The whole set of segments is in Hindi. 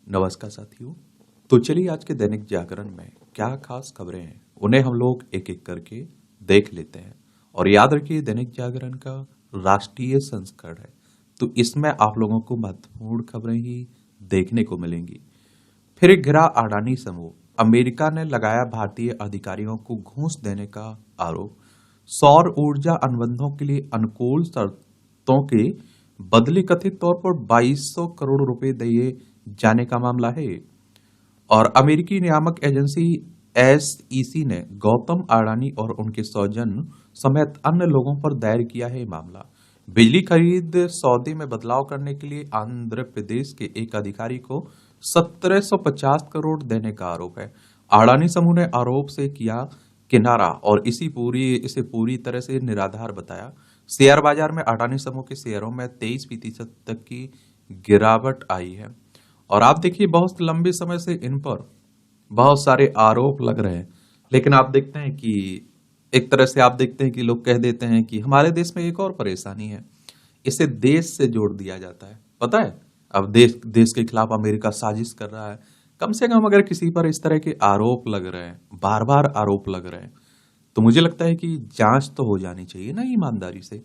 नमस्कार साथियों। तो चलिए आज के दैनिक जागरण में क्या खास खबरें हैं उन्हें हम लोग एक एक करके देख लेते हैं। और याद रखिए दैनिक जागरण का राष्ट्रीय संस्करण है, तो इसमें आप लोगों को महत्वपूर्ण खबरें ही देखने को मिलेंगी। फिर घिरा अडानी समूह, अमेरिका ने लगाया भारतीय अधिकारियों को घूस देने का आरोप। सौर ऊर्जा अनुबंधों के लिए अनुकूल शर्तों के बदले कथित तौर पर 2200 करोड़ रुपए दिए जाने का मामला है। और अमेरिकी नियामक एजेंसी एसईसी ने गौतम अडानी और उनके स्वजन समेत अन्य लोगों पर दायर किया है मामला। बिजली खरीद सौदे में बदलाव करने के लिए आंध्र प्रदेश के एक अधिकारी को 1750 करोड़ देने का आरोप है। अडानी समूह ने आरोप से किया किनारा और इसे पूरी तरह से निराधार बताया। शेयर बाजार में अडानी समूह के शेयरों में 23% तक की गिरावट आई है। और आप देखिए बहुत लंबे समय से इन पर बहुत सारे आरोप लग रहे हैं, लेकिन आप देखते हैं कि एक तरह से आप देखते हैं कि लोग कह देते हैं कि हमारे देश में एक और परेशानी है, इसे देश से जोड़ दिया जाता है। पता है, अब देश के खिलाफ अमेरिका साजिश कर रहा है। कम से कम अगर किसी पर इस तरह के आरोप लग रहे हैं, बार बार आरोप लग रहे हैं, तो मुझे लगता है कि जांच तो हो जानी चाहिए ना ईमानदारी से।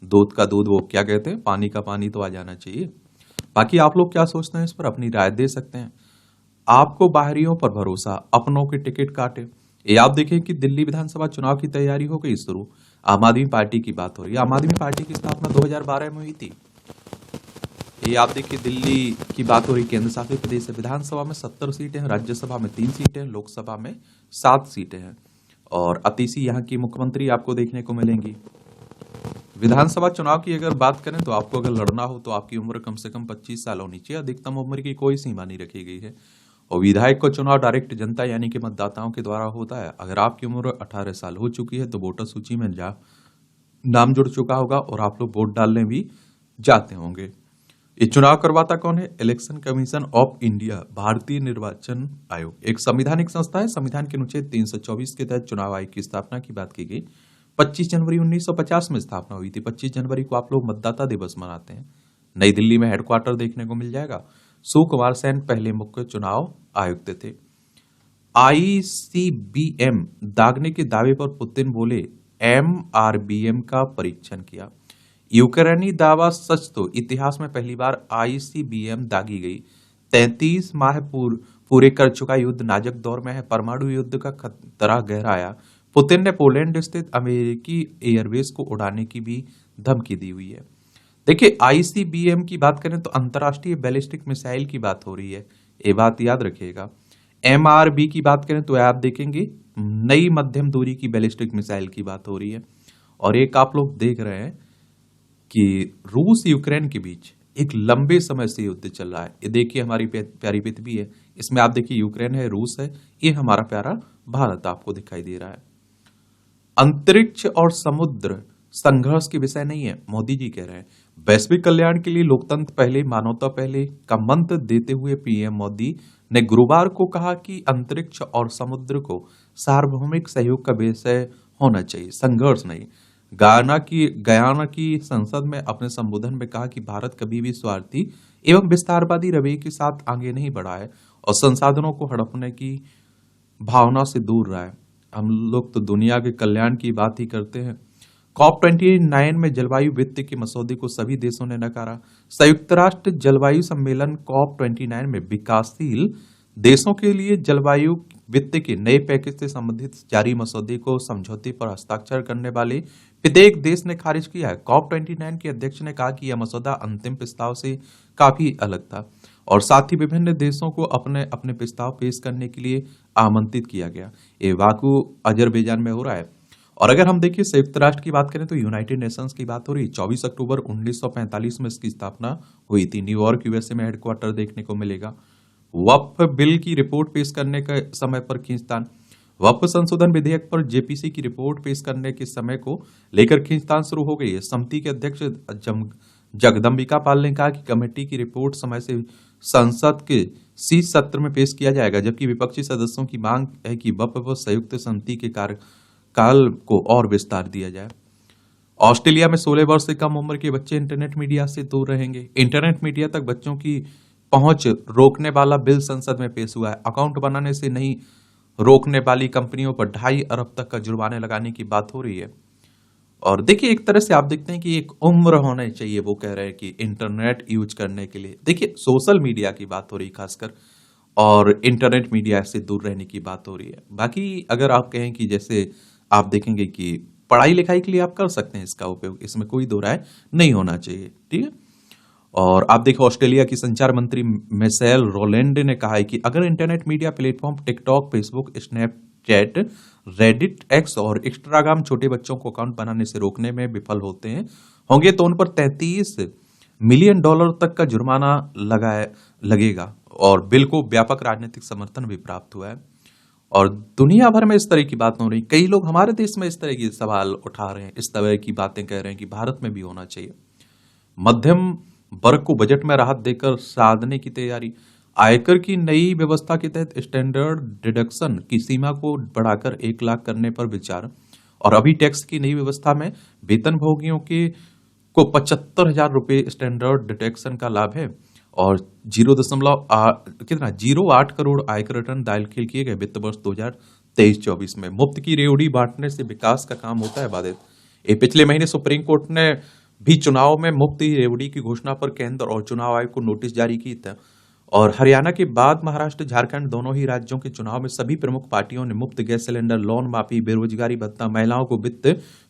दूध का दूध, वो क्या कहते हैं, पानी का पानी तो आ जाना चाहिए। बाकी आप लोग क्या सोचते हैं, इस पर अपनी राय दे सकते हैं। आपको बाहरियों पर भरोसा, अपनों के टिकट काटे। ये आप देखें कि दिल्ली विधानसभा चुनाव की तैयारी हो गई शुरू। आम आदमी पार्टी की बात हो रही है। आम आदमी पार्टी की स्थापना 2012 में हुई थी। ये आप देखिए दिल्ली की बात हो रही, केंद्र शासित प्रदेश है। विधानसभा में 70 सीटें हैं, राज्यसभा में 3 सीटें हैं, लोकसभा में 7 सीटें हैं। और अतिशी यहाँ की मुख्यमंत्री आपको देखने को मिलेंगी। विधानसभा चुनाव की अगर बात करें तो आपको अगर लड़ना हो तो आपकी उम्र कम से कम 25 साल होनी चाहिए। अधिकतम उम्र की कोई सीमा नहीं रखी गई है। और विधायक का चुनाव डायरेक्ट जनता यानी कि मतदाताओं के द्वारा होता है। अगर आपकी उम्र 18 साल हो चुकी है तो वोटर सूची में नाम जुड़ चुका होगा और आप लोग वोट डालने भी जाते होंगे। ये चुनाव करवाता कौन है? इलेक्शन कमीशन ऑफ इंडिया, भारतीय निर्वाचन आयोग एक संवैधानिक संस्था है। संविधान के अनुच्छेद 324 के तहत चुनाव आयोग की स्थापना की बात की गई। 25 जनवरी 1950 में स्थापना हुई थी। 25 जनवरी को आप लोग मतदाता दिवस मनाते हैं। नई दिल्ली में हेडक्वार्टर देखने को मिल जाएगा। सुकुमार सेन पहले मुख्य चुनाव आयुक्त थे। आईसीबीएम दागने के दावे पर पुतिन बोले एमआरबीएम का परीक्षण किया। यूक्रेनी दावा सच तो इतिहास में पहली बार आईसीबीएम दागी गई। 33 माह पूरे कर चुका युद्ध नाजुक दौर में है। परमाणु युद्ध का खतरा गहराया। पुतिन ने पोलैंड स्थित अमेरिकी एयरबेस को उड़ाने की भी धमकी दी हुई है। देखिए आईसीबीएम की बात करें तो अंतरराष्ट्रीय बैलिस्टिक मिसाइल की बात हो रही है, ये बात याद रखिएगा। एमआरबी की बात करें तो आप देखेंगे नई मध्यम दूरी की बैलिस्टिक मिसाइल की बात हो रही है। और एक आप लोग देख रहे हैं कि रूस यूक्रेन के बीच एक लंबे समय से युद्ध चल रहा है। ये देखिए हमारी प्यारी पृथ्वी है, इसमें आप देखिए यूक्रेन है, रूस है, ये हमारा प्यारा भारत आपको दिखाई दे रहा है। अंतरिक्ष और समुद्र संघर्ष के विषय नहीं है, मोदी जी कह रहे हैं। वैश्विक कल्याण के लिए लोकतंत्र पहले, मानवता पहले का मंत्र देते हुए पीएम मोदी ने गुरुवार को कहा कि अंतरिक्ष और समुद्र को सार्वभौमिक सहयोग का विषय होना चाहिए, संघर्ष नहीं। गयाना की संसद में अपने संबोधन में कहा कि भारत कभी भी स्वार्थी एवं विस्तारवादी रवैये के साथ आगे नहीं बढ़ा है और संसाधनों को हड़पने की भावना से दूर रहा है। हम लोग तो दुनिया के कल्याण की बात ही करते हैं। COP29 में जलवायु वित्त के मसौदे को सभी देशों ने नकारा। संयुक्त राष्ट्र जलवायु सम्मेलन COP29 में विकासशील देशों के लिए जलवायु वित्त के नए पैकेज से संबंधित जारी मसौदे को समझौते पर हस्ताक्षर करने वाले प्रत्येक देश ने खारिज किया है। COP29 के अध्यक्ष ने कहा कि यह मसौदा अंतिम प्रस्ताव से काफी अलग था और साथ ही विभिन्न देशों को अपने अपने प्रस्ताव पेश करने के लिए आमंत्रित किया गया। ये बाकू अजरबैजान में हो रहा है। और अगर हम देखिए संयुक्त राष्ट्र की बात करें तो यूनाइटेड नेशंस की बात हो रही है। 24 अक्टूबर 1945 में इसकी स्थापना हुई थी। न्यूयॉर्क यूएसए में हेडक्वार्टर देखने को मिलेगा। वक्फ बिल की रिपोर्ट पेश करने के समय पर खींचतान। वक्फ संशोधन विधेयक पर जेपीसी की रिपोर्ट पेश करने के समय को लेकर खींचतान शुरू हो गई है। समिति के अध्यक्ष जगदम्बिका पाल ने कहा कि कमेटी की रिपोर्ट समय से संसद के शीर्ष सत्र में पेश किया जाएगा, जबकि विपक्षी सदस्यों की मांग है कि वक्फ व संयुक्त समिति के कार्यकाल को और विस्तार दिया जाए। ऑस्ट्रेलिया में 16 वर्ष से कम उम्र के बच्चे इंटरनेट मीडिया से दूर रहेंगे। इंटरनेट मीडिया तक बच्चों की पहुंच रोकने वाला बिल संसद में पेश हुआ है। अकाउंट बनाने से नहीं रोकने वाली कंपनियों पर 2.5 अरब तक का जुर्माने लगाने की बात हो रही है। और देखिए, एक तरह से आप देखते हैं कि एक उम्र होना चाहिए, वो कह रहे हैं कि इंटरनेट यूज करने के लिए। देखिए, सोशल मीडिया की बात हो रही खासकर, और इंटरनेट मीडिया से दूर रहने की बात हो रही है। बाकी अगर आप कहें कि जैसे आप देखेंगे कि पढ़ाई लिखाई के लिए आप कर सकते हैं इसका उपयोग, इसमें कोई दो राय नहीं होना चाहिए, ठीक है। और आप देखो, ऑस्ट्रेलिया की संचार मंत्री मिशेल रोलैंड ने कहा है कि अगर internet media platform TikTok, Facebook, Snapchat, Reddit, x और इंस्टाग्राम छोटे बच्चों को अकाउंट बनाने से रोकने में विफल होंगे तो उन पर $33 मिलियन तक का जुर्माना लगेगा। और बिल को व्यापक राजनीतिक समर्थन भी प्राप्त हुआ है। और दुनिया भर में इस तरह की बात हो रही, कई लोग हमारे देश में इस तरह की सवाल उठा रहे हैं, इस तरह की बातें कह रहे हैं कि भारत में भी होना चाहिए। मध्यम वर्ग को बजट में राहत देकर साधने की तैयारी। आयकर की नई व्यवस्था के तहत स्टैंडर्ड डिडक्शन की सीमा को बढ़ाकर 1 लाख करने पर विचार। और अभी टैक्स की नई व्यवस्था में वेतनभोगियों के को 75,000 रुपये स्टैंडर्ड डिडक्शन का लाभ है। और 0.08 करोड़ आयकर रिटर्न दाखिल किए गए वित्त वर्ष 2023-24 में। मुफ्त की रेवड़ी बांटने से विकास का काम होता है बाधित। ये पिछले महीने सुप्रीम कोर्ट ने भी चुनाव में मुफ्त रेवड़ी की घोषणा पर केंद्र और चुनाव आयोग को नोटिस जारी की था। और हरियाणा के बाद महाराष्ट्र, झारखंड, दोनों ही राज्यों के चुनाव में सभी प्रमुख पार्टियों ने मुफ्त गैस सिलेंडर, लोन माफी, बेरोजगारी भत्ता, महिलाओं को वित्त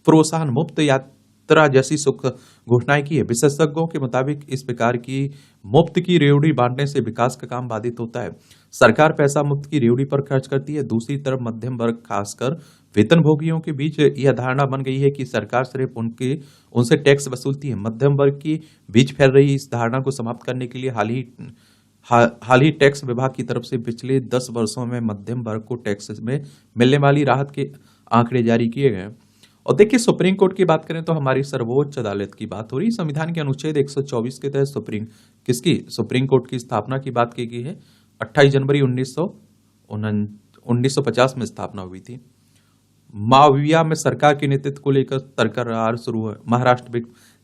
प्रोत्साहन, मुफ्त यात्रा जैसी सुख घोषणाएं की है। विशेषज्ञों के मुताबिक इस प्रकार की मुफ्त की रेवड़ी बांटने से विकास का काम बाधित होता है। सरकार पैसा मुफ्त की रेवड़ी पर खर्च करती है। दूसरी तरफ मध्यम वर्ग, खासकर वेतनभोगियों के बीच यह धारणा बन गई है कि सरकार सिर्फ उनसे टैक्स वसूलती है। मध्यम वर्ग के बीच फैल रही इस धारणा को समाप्त करने के लिए हाल ही टैक्स विभाग की तरफ से पिछले 10 वर्षों में मध्यम वर्ग को टैक्स में मिलने वाली राहत के आंकड़े जारी किए गए। और देखिए, सुप्रीम कोर्ट की बात करें तो हमारी सर्वोच्च अदालत की बात हो रही। संविधान के अनुच्छेद 124 के तहत सुप्रीम कोर्ट की स्थापना की बात की गई है। 28 जनवरी 1950 में स्थापना हुई थी। माविया में सरकार के नेतृत्व को लेकर तकरार शुरू है।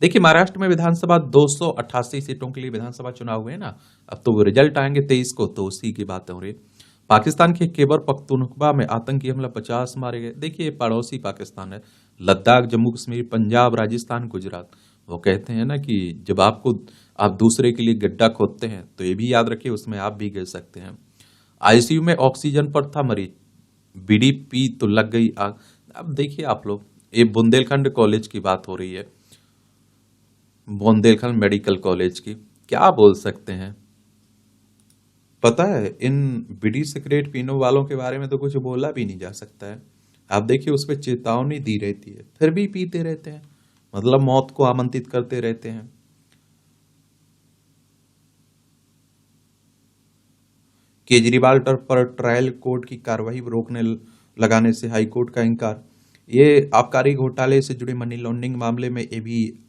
देखिए, महाराष्ट्र में विधानसभा 288 सीटों के लिए विधानसभा चुनाव हुए ना। अब तो रिजल्ट आएंगे 23 को, तो उसी की बात हो रही। पाकिस्तान के खैबर पख्तूनख्वा में आतंकी हमला, 50 मारे गए। देखिए, पड़ोसी पाकिस्तान है। लद्दाख, जम्मू कश्मीर, पंजाब, राजस्थान, गुजरात। वो कहते हैं ना कि जब आप दूसरे के लिए गड्ढा खोदते हैं तो ये भी याद रखिए, उसमें आप भी गिर सकते हैं। आईसीयू में ऑक्सीजन पर था मरीज, बीडीपी तो लग गई आग। अब देखिए आप लोग, ये बुंदेलखंड कॉलेज की बात हो रही है, बुंदेलखंड मेडिकल कॉलेज की। क्या बोल सकते हैं, पता है इन बीड़ी सिगरेट पीने वालों के बारे में तो कुछ बोला भी नहीं जा सकता है। आप देखिए, उस पर चेतावनी दी रहती है, फिर भी पीते रहते हैं, मतलब मौत को आमंत्रित करते रहते हैं। केजरीवाल पर ट्रायल कोर्ट की कार्रवाई रोकने लगाने से हाईकोर्ट का इंकार। ये आबकारी घोटाले से जुड़े मनी लॉन्ड्रिंग मामले में ये भी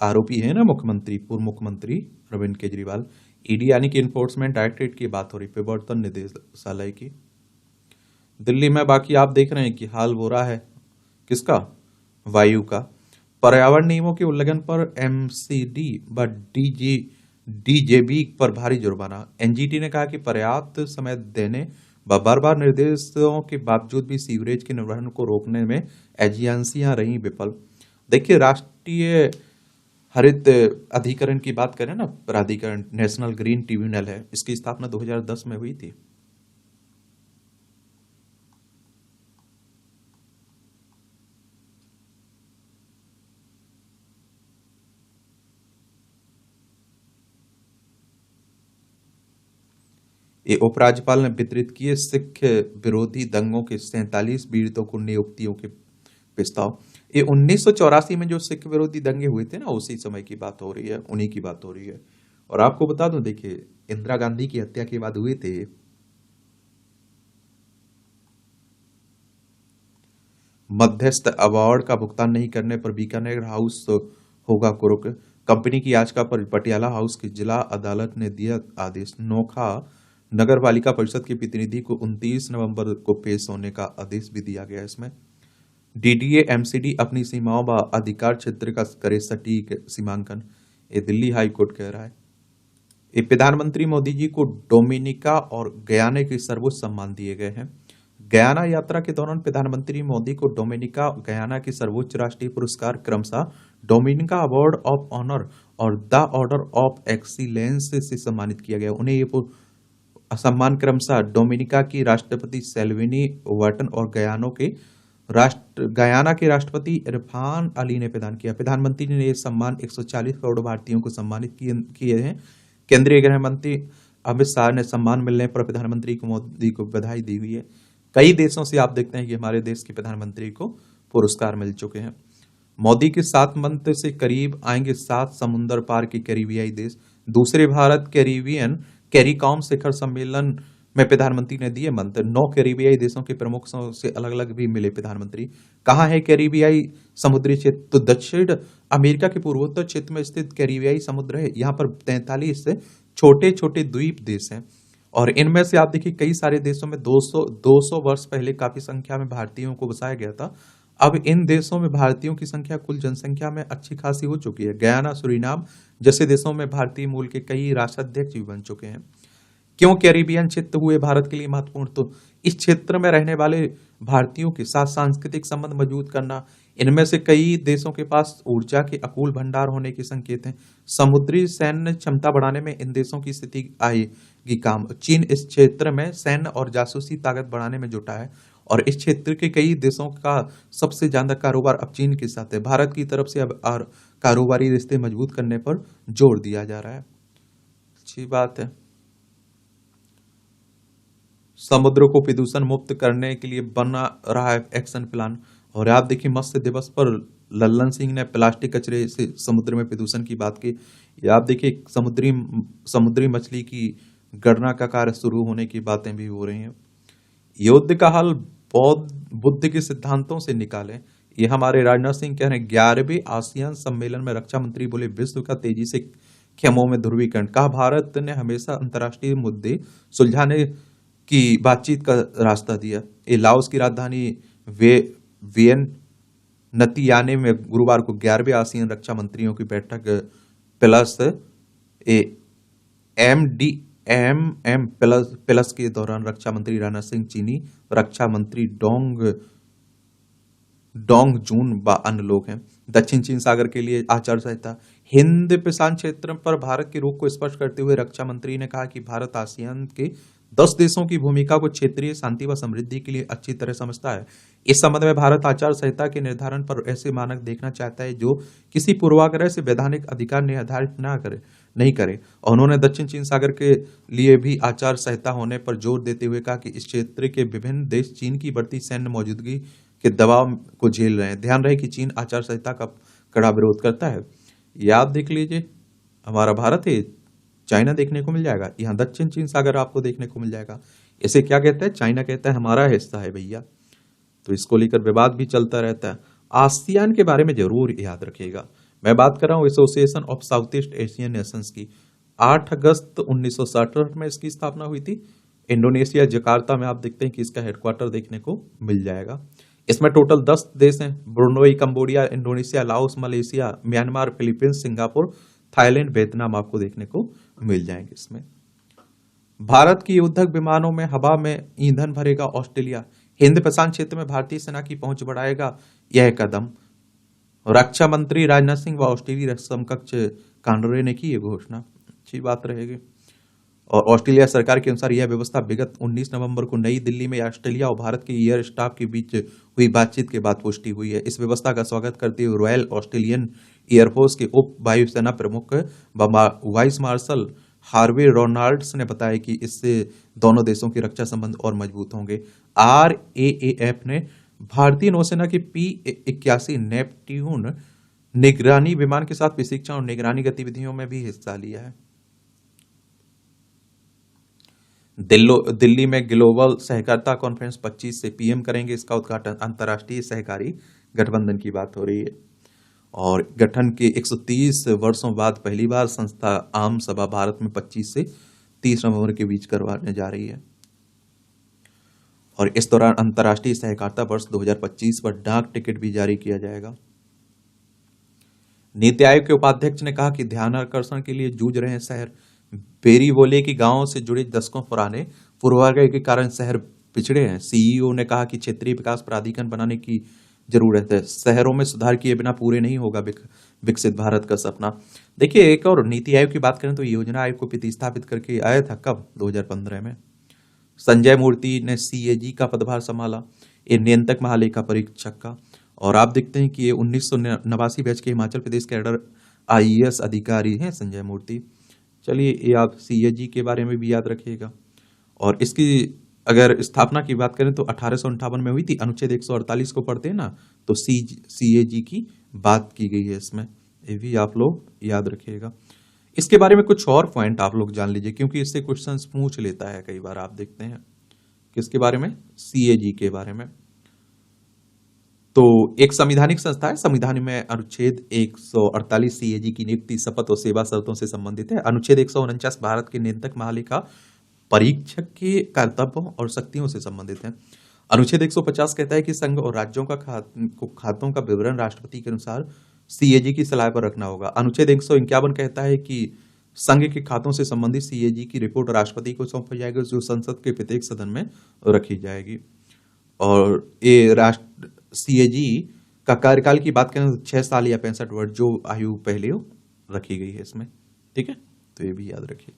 आरोपी है ना पूर्व मुख्यमंत्री अरविंद केजरीवाल। ईडी यानी कि इन्फोर्समेंट डायरेक्टरेट की बात हो रही, प्रवर्तन निदेशालय की दिल्ली में। बाकी आप देख रहे हैं कि हाल हो रहा है किसका, वायु का। पर्यावरण नियमों के उल्लंघन पर एमसीडी व डीजेबी पर भारी जुर्माना। एनजीटी ने कहा कि पर्याप्त समय देने व बार निर्देशों के बावजूद भी सीवरेज के निर्वहन को रोकने में एजेंसियां रही विफल। देखिए, राष्ट्रीय हरित अधिकरण की बात करें ना, प्राधिकरण, नेशनल ग्रीन ट्रिब्यूनल है, इसकी स्थापना 2010 में हुई थी। ये उपराज्यपाल ने वितरित किए सिख विरोधी दंगों के 47 पीड़ितों को नियुक्तियों के प्रस्ताव। ये 1984 में जो सिख विरोधी दंगे हुए थे ना, उसी समय की बात हो रही है, उन्हीं की बात हो रही है। और आपको बता दूं, देखिए, इंदिरा गांधी की हत्या के बाद हुए थे। मध्यस्थ अवार्ड का भुगतान नहीं करने पर बीकानेर हाउस होगा कुरुक। कंपनी की याचिका पर पटियाला हाउस की जिला अदालत ने दिया आदेश। नोखा नगर पालिका परिषद के प्रतिनिधि को 29 नवंबर को पेश होने का आदेश भी दिया गया। इसमें डीडीए एमसीडी अपनी सीमाओं व अधिकार क्षेत्र का करे सटीक सीमांकन, ये दिल्ली हाई कोर्ट कह रहा है। ये प्रधानमंत्री मोदी जी को डोमिनिका और गयाना के सर्वोच्च सम्मान दिए गए हैं। गयाना यात्रा के दौरान प्रधानमंत्री मोदी को डोमिनिका और गयाना के सर्वोच्च राष्ट्रीय पुरस्कार क्रमशः डोमिनिका अवार्ड ऑफ ऑनर और द ऑर्डर ऑफ एक्सीलेंस से सम्मानित किया गया। उन्हें ये सम्मान क्रमशः डोमिनिका की राष्ट्रपति सेल्विनी वर्टन और गयाना के राष्ट्रपति इरफान अली ने प्रदान किया। प्रधानमंत्री ने यह सम्मान 140 करोड़ भारतीयों को सम्मानित किए हैं। केंद्रीय गृह मंत्री अमित शाह ने सम्मान मिलने पर प्रधानमंत्री को मोदी को बधाई दी हुई है। कई देशों से आप देखते हैं कि हमारे देश के प्रधानमंत्री को पुरस्कार मिल चुके हैं। मोदी के 7 मंत्र से करीब आएंगे 7 समुद्र पार के कैरिबियाई देश। दूसरे भारत कैरिबियन कैरिकॉम शिखर सम्मेलन में प्रधानमंत्री ने दिए मंत्र। 9 कैरिबियाई देशों के प्रमुखों से अलग अलग भी मिले प्रधानमंत्री। कहाँ है कैरिबियाई समुद्री क्षेत्र? तो दक्षिण अमेरिका के पूर्वोत्तर क्षेत्र में स्थित कैरिबियाई समुद्र है। यहाँ पर 43 छोटे छोटे द्वीप देश हैं और इनमें से आप देखिए कई सारे देशों में 200 वर्ष पहले काफी संख्या में भारतीयों को बसाया गया था। अब इन देशों में भारतीयों की संख्या कुल जनसंख्या में अच्छी खासी हो चुकी है। गयाना, सूरीनाम जैसे देशों में भारतीय मूल के कई राष्ट्राध्यक्ष भी बन चुके हैं। क्यों कैरिबियन क्षेत्र हुए भारत के लिए महत्वपूर्ण? तो इस क्षेत्र में रहने वाले भारतीयों के साथ सांस्कृतिक संबंध मजबूत करना। इनमें से कई देशों के पास ऊर्जा के अकुल भंडार होने के संकेत हैं। समुद्री सैन्य क्षमता बढ़ाने में इन देशों की स्थिति आएगी काम। चीन इस क्षेत्र में सैन्य और जासूसी ताकत बढ़ाने में जुटा है और इस क्षेत्र के कई देशों का सबसे ज्यादा कारोबार अब चीन के साथ है। भारत की तरफ से अब कारोबारी रिश्ते मजबूत करने पर जोर दिया जा रहा है। अच्छी बात है। समुद्र को प्रदूषण मुक्त करने के लिए बना रहा है एक्शन प्लान। और आप देखिए मत्स्य दिवस पर लल्लन सिंह ने प्लास्टिक कचरे से समुद्र में प्रदूषण की बात की। या आप देखिए समुद्री मछली की गणना का कार्य शुरू होने की बातें भी हो रही हैं। युद्ध का हल बुद्ध के सिद्धांतों से निकालें, ये हमारे राजनाथ सिंह कह रहे हैं। 11वें आसियान सम्मेलन में रक्षा मंत्री बोले विश्व का तेजी से खेमों में ध्रुवीकरण। कहा भारत ने हमेशा अंतर्राष्ट्रीय मुद्दे सुलझाने की बातचीत का रास्ता दिया। ये लाओस की राजधानी वियनतियाने में गुरुवार को 11वें आसियान रक्षा मंत्रियों की बैठक प्लस MDM प्लस के दौरान रक्षा मंत्री राजनाथ सिंह, चीनी रक्षा मंत्री डोंग जून व अन्य लोग हैं। दक्षिण चीन सागर के लिए आचार संहिता। हिंद प्रशांत क्षेत्र पर भारत के रुख को स्पष्ट करते हुए रक्षा मंत्री ने कहा कि भारत आसियान के 10 देशों की भूमिका को क्षेत्रीय शांति व समृद्धि के लिए अच्छी तरह समझता है। इस संबंध में भारत आचार संहिता के निर्धारण पर ऐसे मानक देखना चाहता है जो किसी पूर्वाग्रह से वैधानिक अधिकार निर्धारित नहीं करे। और उन्होंने दक्षिण चीन सागर के लिए भी आचार संहिता होने पर जोर देते हुए कहा कि इस क्षेत्र के विभिन्न देश चीन की बढ़ती सैन्य मौजूदगी के दबाव को झेल रहे हैं। ध्यान रहे कि चीन आचार संहिता का कड़ा विरोध करता है। याद देख लीजिए, हमारा भारत है, चाइना देखने को मिल जाएगा, यहाँ दक्षिण चीन सागर आपको देखने को मिल जाएगा। इसे क्या कहता है? चाइना कहता है हमारा हिस्सा है भैया। तो इसको लेकर विवाद भी चलता रहता है। आसियान के बारे में जरूर याद रखिएगा। मैं बात कर रहा हूँ association of south east Asian Nations की। 8 अगस्त 1967 में इसकी स्थापना हुई थी। इंडोनेशिया जकार्ता में आप देखते हैं कि इसका हेडक्वार्टर देखने को मिल जाएगा। इसमें टोटल 10 देश हैं। Brunei, Cambodia, Indonesia, Laos, Malaysia, Myanmar, Philippines, Singapore, Thailand, Vietnam आपको देखने को मिल जाएंगे। इसमें भारत की युद्धक विमानों में हवा में ईंधन भरेगा ऑस्ट्रेलिया। हिंद प्रशांत क्षेत्र में भारतीय सेना की पहुंच बढ़ाएगा यह कदम। रक्षा मंत्री राजनाथ सिंह व ऑस्ट्रेलिया समकक्ष कांडरे ने की यह घोषणा। अच्छी बात रहेगी। और ऑस्ट्रेलिया सरकार के अनुसार यह व्यवस्था विगत 19 नवंबर को नई दिल्ली में ऑस्ट्रेलिया और भारत के एयर स्टाफ के बीच हुई बातचीत के बाद पुष्टि हुई है। इस व्यवस्था का स्वागत करते हुए रॉयल ऑस्ट्रेलियन एयरफोर्स के उप वायुसेना प्रमुख वाइस मार्शल हार्वे रोनाल्ड्स ने बताया कि इससे दोनों देशों के रक्षा संबंध और मजबूत होंगे। RAAF ने भारतीय नौसेना के P-81 नेपट्यून निगरानी विमान के साथ प्रशिक्षण और निगरानी गतिविधियों में भी हिस्सा लिया है। दिल्ली में ग्लोबल सहकारिता कॉन्फ्रेंस 25 से PM करेंगे इसका उद्घाटन। अंतर्राष्ट्रीय सहकारी गठबंधन की बात हो रही है और गठन के 130 वर्षों बाद पहली बार संस्था आम सभा भारत में 25 से 30 नवंबर के बीच करवाने जा रही है। और इस दौरान अंतर्राष्ट्रीय सहकारिता वर्ष 2025 पर डाक टिकट भी जारी किया जाएगा। नीति आयोग के उपाध्यक्ष ने कहा कि ध्यानाकर्षण के लिए जूझ रहे शहर। बेरी बोले कि गांवों से जुड़े दशकों पुराने पूर्वाग्रह के कारण शहर पिछड़े हैं। सीईओ ने कहा कि क्षेत्रीय विकास प्राधिकरण बनाने की जरूरत है। शहरों में सुधार किए बिना पूरे नहीं होगा विकसित भारत का सपना। देखिए, एक और नीति आयोग की बात करें तो योजना आयोग को प्रतिस्थापित करके आया था कब? 2015 में। संजय मूर्ति ने सीएजी का पदभार संभाला, ये नियंत्रक महालेखा परीक्षक का। और आप देखते हैं कि ये 1989 बैच के हिमाचल प्रदेश कैडर आईएएस अधिकारी हैं संजय मूर्ति। चलिए, ये आप सीएजी के बारे में भी याद रखिएगा। और इसकी अगर स्थापना की बात करें तो 1858 में हुई थी। अनुच्छेद 148 को पढ़ते हैं ना, तो सीएजी की बात की गई है इसमें। ये भी आप लोग याद रखिएगा। इसके बारे में कुछ और पॉइंट आप लोग जान लीजिए, क्योंकि इससे क्वेश्चंस पूछ लेता है कई बार। आप देखते हैं किसके बारे में? सीएजी के बारे में। तो एक संवैधानिक संस्था है। संविधान में अनुच्छेद 148 सीएजी की नियुक्ति, शपथ और सेवा शर्तों से संबंधित है। अनुच्छेद 149 भारत के नियंत्रक महालेखा परीक्षक के कर्तव्यों और शक्तियों से संबंधित है। अनुच्छेद 150 कहता है कि संघ और राज्यों का खातों का विवरण राष्ट्रपति के अनुसार सीएजी की सलाह पर रखना होगा। अनुच्छेद 151 कहता है कि संघ के खातों से संबंधित सीएजी की रिपोर्ट राष्ट्रपति को सौंपी जाएगी, जो संसद के प्रत्येक सदन में रखी जाएगी। और ये राष्ट्र सीएजी का कार्यकाल की बात करें तो 6 साल या 65 वर्ष, जो आयु पहले रखी गई है इसमें। ठीक है, तो ये भी याद रखिए।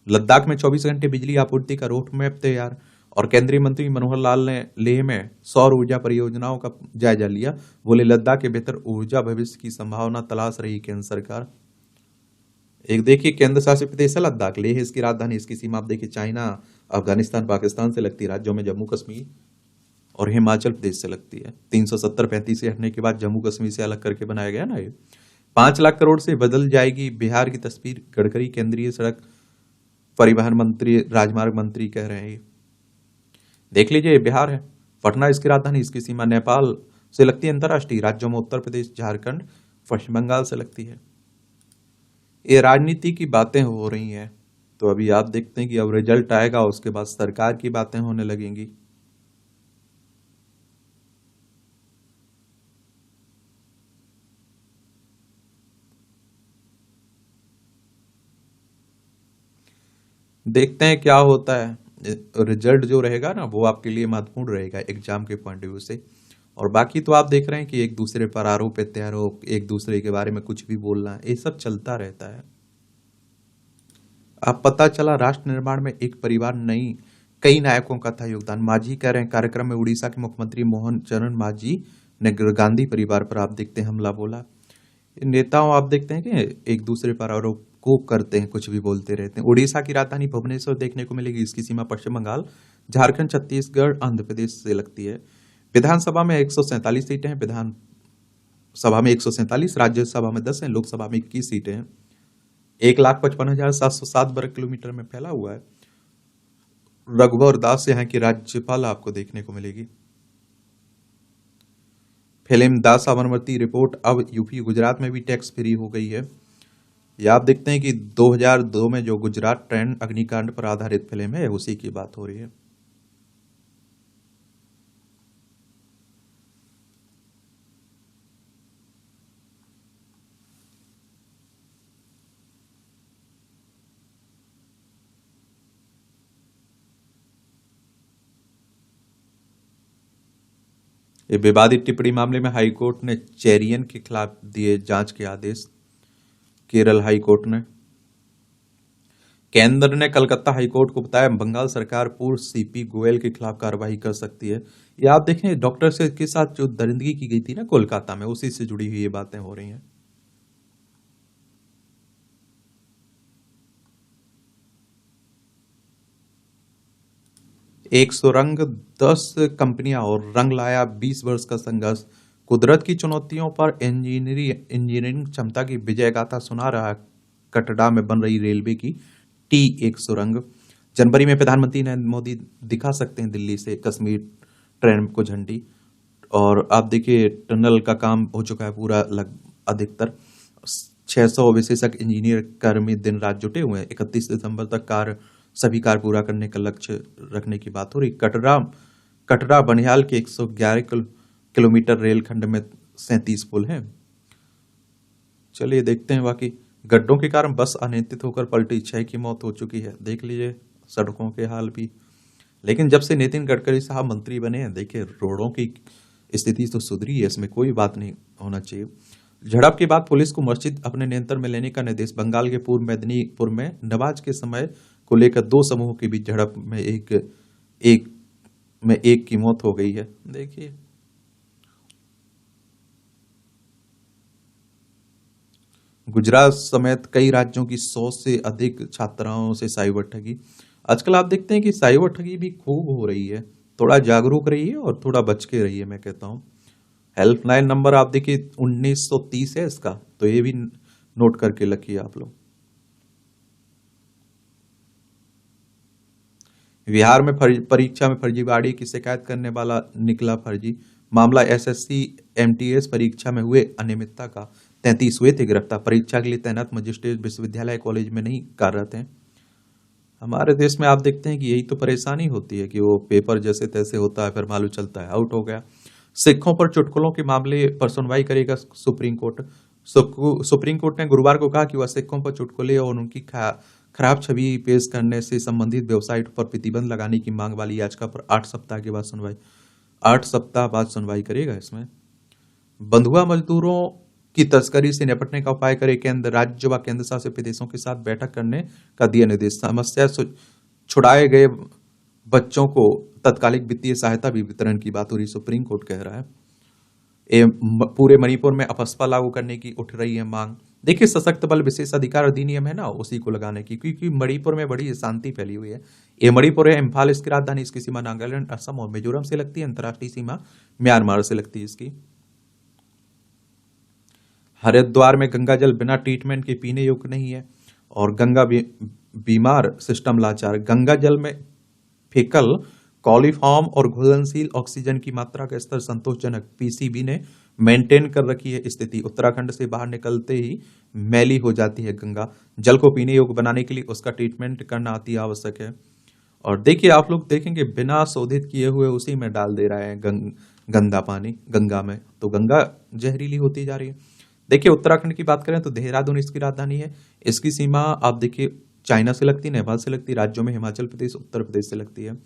लद्दाख में 24 घंटे बिजली आपूर्ति का रोड मैप तैयार। और केंद्रीय मंत्री मनोहर लाल ने लेह में सौर ऊर्जा परियोजनाओं का जायजा लिया। बोले, लद्दाख के बेहतर ऊर्जा भविष्य की संभावना तलाश रही केंद्र सरकार। एक देखिए, केंद्र शासित प्रदेश है लद्दाख। लेह इसकी राजधानी। इसकी सीमा आप देखिए चाइना, अफगानिस्तान, पाकिस्तान से लगती है। राज्यों में जम्मू कश्मीर और हिमाचल प्रदेश से लगती है। 370-35 से हटने के बाद जम्मू कश्मीर से अलग करके बनाया गया ना ये। 5 लाख करोड़ से बदल जाएगी बिहार की तस्वीर, गडकरी केंद्रीय सड़क परिवहन मंत्री, राजमार्ग मंत्री कह रहे हैं। देख लीजिए, बिहार है। पटना इसकी राजधानी। इसकी सीमा नेपाल से लगती है अंतर्राष्ट्रीय। राज्यों में उत्तर प्रदेश, झारखंड, पश्चिम बंगाल से लगती है। ये राजनीति की बातें हो रही हैं, तो अभी आप देखते हैं कि अब रिजल्ट आएगा, उसके बाद सरकार की बातें होने लगेंगी। देखते हैं क्या होता है। रिजल्ट जो रहेगा ना, वो आपके लिए महत्वपूर्ण रहेगा एग्जाम के पॉइंट ऑफ व्यू से। और बाकी तो आप देख रहे हैं कि एक दूसरे पर आरोप प्रत्यारोप, एक दूसरे के बारे में कुछ भी बोलना, ये सब चलता रहता है। अब पता चला राष्ट्र निर्माण में एक परिवार नहीं, कई नायकों का था योगदान। मांझी कह रहे हैं, कार्यक्रम में उड़ीसा के मुख्यमंत्री मोहन चरण मांझी ने गांधी परिवार पर आप देखते हैं हमला बोला। नेताओं आप देखते हैं कि एक दूसरे पर आरोप को करते हैं, कुछ भी बोलते रहते हैं। उड़ीसा की राजधानी भुवनेश्वर देखने को मिलेगी। इसकी सीमा पश्चिम बंगाल, झारखंड, छत्तीसगढ़, आंध्र प्रदेश से लगती है। विधानसभा में 147 सीटें हैं। विधानसभा में 147, राज्यसभा में 10 है, लोकसभा में 21 सीटें हैं। 1,55,707 वर्ग किलोमीटर में फैला हुआ है। रघुवर दास यहाँ की राज्यपाल आपको देखने को मिलेगी। फिल्म दास साबरमती रिपोर्ट अब यूपी गुजरात में भी टैक्स फ्री हो गई है। ये आप देखते हैं कि 2002 में जो गुजरात ट्रेन अग्निकांड पर आधारित फिल्म है, उसी की बात हो रही है। ये विवादित टिप्पणी मामले में हाईकोर्ट ने चेरियन के खिलाफ दिए जांच के आदेश। केरल हाईकोर्ट ने, केंद्र ने कलकत्ता हाईकोर्ट को बताया बंगाल सरकार पूर्व सीपी गोयल के खिलाफ कार्रवाई कर सकती है। ये आप देखें, डॉक्टर से के साथ जो दरिंदगी की गई थी ना कोलकाता में, उसी से जुड़ी हुई ये बातें हो रही हैं। एक सुरंग 10 कंपनियां और रंग लाया 20 वर्ष का संघर्ष। कुदरत की चुनौतियों पर इंजीनियरिंग क्षमता की विजय गाथा सुना रहा कटरा में बन रही रेलवे की T1 सुरंग। जनवरी में प्रधानमंत्री नरेंद्र मोदी दिखा सकते हैं दिल्ली से कश्मीर ट्रेन को झंडी। और आप देखिए, टनल का काम हो चुका है पूरा अधिकतर। 600 विशेषज्ञ इंजीनियर कर्मी दिन रात जुटे हुए हैं। 31 दिसंबर तक सभी कार्य पूरा करने का लक्ष्य रखने की बात हो रही। कटरा बनिहाल के 111 किलोमीटर रेलखंड में 37 पुल हैं। चलिए देखते हैं बाकी। गड्ढों के कारण बस अनियंत्रित होकर पलटी, 6 की मौत हो चुकी है। देख लीजिए सड़कों के हाल भी। लेकिन जब से नितिन गडकरी साहब मंत्री बने हैं, देखिए रोडों की स्थिति तो सुधरी है, इसमें कोई बात नहीं होना चाहिए। झड़प के बाद पुलिस को मस्जिद अपने नियंत्रण में लेने का निर्देश। बंगाल के पूर्व मेदिनीपुर में नमाज के समय को लेकर दो समूहों के बीच झड़प में एक की मौत हो गई है। देखिए गुजरात समेत कई राज्यों की 100 से अधिक छात्राओं से साइबर ठगी। आजकल आप देखते हैं कि साइबर ठगी भी खूब हो रही है। थोड़ा जागरूक रहिए और थोड़ा बच के रहिए, मैं कहता हूँ। हेल्पलाइन नंबर आप देखिए 1930 है इसका, तो ये भी नोट करके रखिए आप लोग। बिहार में परीक्षा में फर्जीवाड़ी की शिकायत करने वाला निकला फर्जी। मामला एसएससी एमटीएस परीक्षा में हुए अनियमितता का। 33 हुए थे गिरफ्तार। परीक्षा के लिए तैनात मजिस्ट्रेट विश्वविद्यालय कॉलेज में नहीं कार्यरत हैं। हमारे देश में आप देखते हैं कि यही तो परेशानी होती है कि वो पेपर जैसे तैसे होता है, फिर मालूम चलता है आउट हो गया। सिखों पर चुटकुलों के मामले पर सुनवाई करेगा सुप्रीम कोर्ट। सुप्रीम कोर्ट ने गुरुवार को कहा कि वह सिखों पर चुटकुले और उनकी खराब छवि पेश करने से संबंधित वेबसाइट पर प्रतिबंध लगाने की मांग वाली याचिका पर 8 सप्ताह बाद सुनवाई करेगा। इसमें बंधुआ मजदूरों की तस्करी से निपटने का उपाय करे केंद्र। राज्य व केंद्र शासित प्रदेशों के साथ बैठक करने का दिया निर्देश। समस्या छुड़ाए गए बच्चों को तत्कालिक वित्तीय सहायता भी वितरण की बात हो रही, सुप्रीम कोर्ट कह रहा है। पूरे मणिपुर में अपस्पा लागू करने की उठ रही है मांग। देखिए सशक्त बल विशेष अधिकार अधिनियम है ना, उसी को लगाने की, क्योंकि मणिपुर में बड़ी शांति फैली हुई है। ये मणिपुर है, इम्फाल इसकी राजधानी, इसकी सीमा नागालैंड, असम और मिजोरम से लगती है। अंतर्राष्ट्रीय सीमा म्यांमार से लगती है इसकी। हरिद्वार में गंगा जल बिना ट्रीटमेंट के पीने योग्य नहीं है और गंगा बीमार सिस्टम लाचार। गंगा जल में फेकल कॉलीफॉर्म और घुलनशील ऑक्सीजन की मात्रा का स्तर संतोषजनक। पीसीबी ने मेंटेन कर रखी है स्थिति। उत्तराखंड से बाहर निकलते ही मैली हो जाती है गंगा। जल को पीने योग्य बनाने के लिए उसका ट्रीटमेंट करना अति आवश्यक है। और देखिए आप लोग देखेंगे बिना शोधित किए हुए उसी में डाल दे रहे हैं गंदा पानी गंगा में, तो गंगा जहरीली होती जा रही है। देखिए उत्तराखंड की बात करें तो देहरादून इसकी राजधानी है। इसकी सीमा आप देखिए चाइना से लगती है, नेपाल से लगती है। राज्यों में हिमाचल प्रदेश, उत्तर प्रदेश से लगती है।